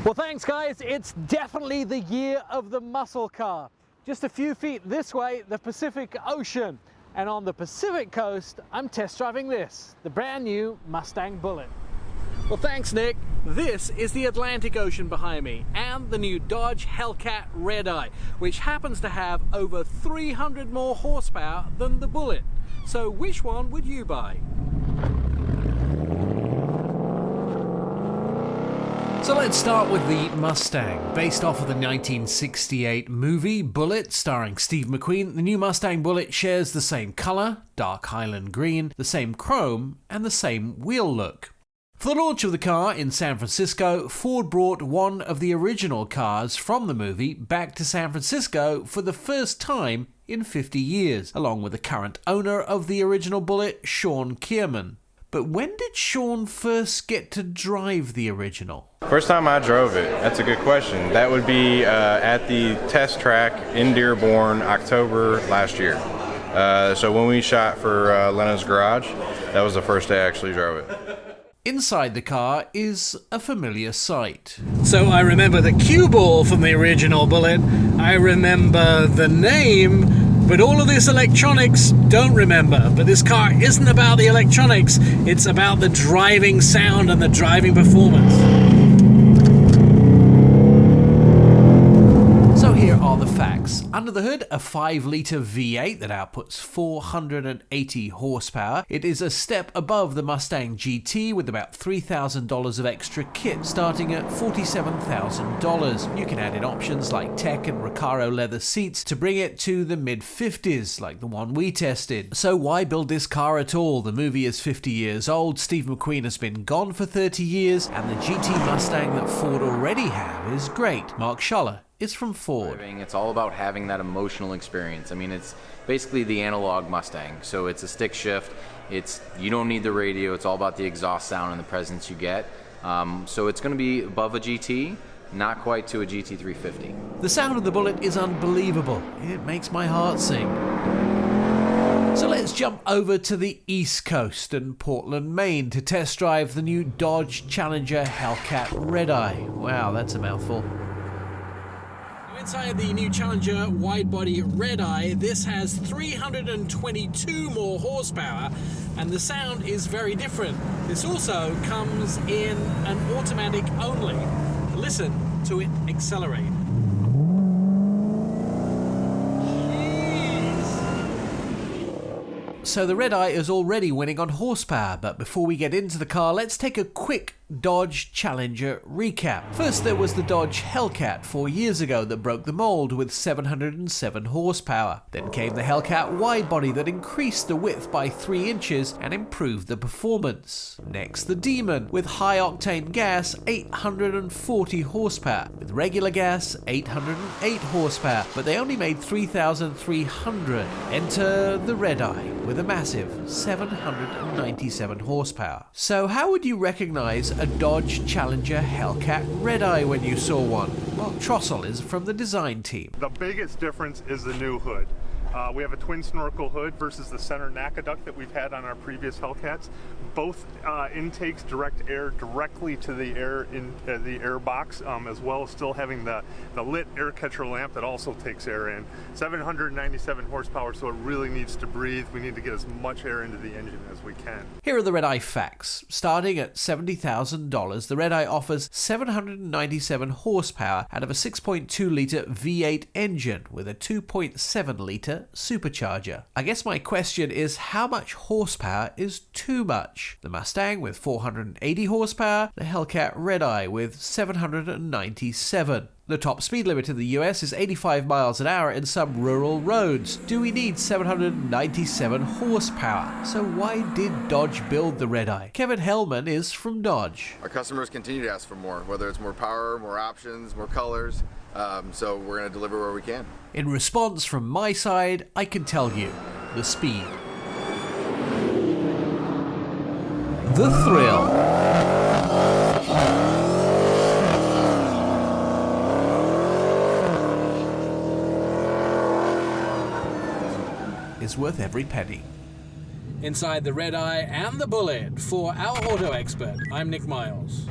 Well, thanks guys, it's definitely the year of the muscle car. Just a few feet this way, the Pacific Ocean. And on the Pacific coast, I'm test driving this, the brand new Mustang Bullit. Well, thanks Nick. This is the Atlantic Ocean behind me and the new Dodge Hellcat Redeye, which happens to have over 300 more horsepower than the Bullit. So which one would you buy? So let's start with the Mustang. Based off of the 1968 movie Bullit, starring Steve McQueen, the new Mustang Bullit shares the same color, dark Highland green, the same chrome, and the same wheel look. For the launch of the car in San Francisco, Ford brought one of the original cars from the movie back to San Francisco for the first time in 50 years, along with the current owner of the original Bullit, Sean Kierman. But when did Sean first get to drive the original? First time I drove it, that's a good question. That would be at the test track in Dearborn, October last year. So when we shot for Lena's Garage, that was the first day I actually drove it. Inside the car is a familiar sight. So I remember the cue ball from the original Bullit, I remember the name, but all of this electronics don't remember. But this car isn't about the electronics, it's about the driving sound and the driving performance. So here are the facts. Under the hood, a 5-litre V8 that outputs 480 horsepower. It is a step above the Mustang GT with about $3,000 of extra kit, starting at $47,000. You can add in options like tech and Recaro leather seats to bring it to the mid-50s, like the one we tested. So why build this car at all? The movie is 50 years old, Steve McQueen has been gone for 30 years, and the GT Mustang that Ford already have is great. Mark Schuller is from Ford. It's all about having that emotional experience. I mean, it's basically the analog Mustang. So it's a stick shift. You don't need the radio. It's all about the exhaust sound and the presence you get. So it's going to be above a GT, not quite to a GT350. The sound of the Bullit is unbelievable. It makes my heart sing. So let's jump over to the East Coast and Portland, Maine to test drive the new Dodge Challenger Hellcat Redeye. Wow, that's a mouthful. Inside the new Challenger wide-body Redeye, this has 322 more horsepower, and the sound is very different. This also comes in an automatic only. Listen to it accelerate. So the Redeye is already winning on horsepower, but before we get into the car, let's take a quick Dodge Challenger recap. First, there was the Dodge Hellcat 4 years ago that broke the mold with 707 horsepower. Then came the Hellcat widebody that increased the width by 3 inches and improved the performance. Next, the Demon with high-octane gas, 840 horsepower. With regular gas, 808 horsepower, but they only made 3,300. Enter the Redeye with a massive 797 horsepower. So how would you recognize a Dodge Challenger Hellcat Redeye when you saw one? Well, Trossel is from the design team. The biggest difference is the new hood. We have a twin snorkel hood versus the center NACA duct that we've had on our previous Hellcats. Both intakes direct air directly to the air box, as well as still having the lit air catcher lamp that also takes air in. 797 horsepower, so it really needs to breathe. We need to get as much air into the engine as we can. Here are the Redeye facts. Starting at $70,000, the Redeye offers 797 horsepower out of a 6.2-litre V8 engine with a 2.7-litre supercharger. I guess my question is, how much horsepower is too much? The Mustang with 480 horsepower, the Hellcat Redeye with 797. The top speed limit in the US is 85 miles an hour in some rural roads. Do we need 797 horsepower? So why did Dodge build the Redeye? Kevin Hellman is from Dodge. Our customers continue to ask for more, whether it's more power, more options, more colors. So we're going to deliver where we can. In response from my side, I can tell you, the speed. The thrill. Is worth every penny. Inside the Redeye and the Bullit, for our auto expert, I'm Nick Miles.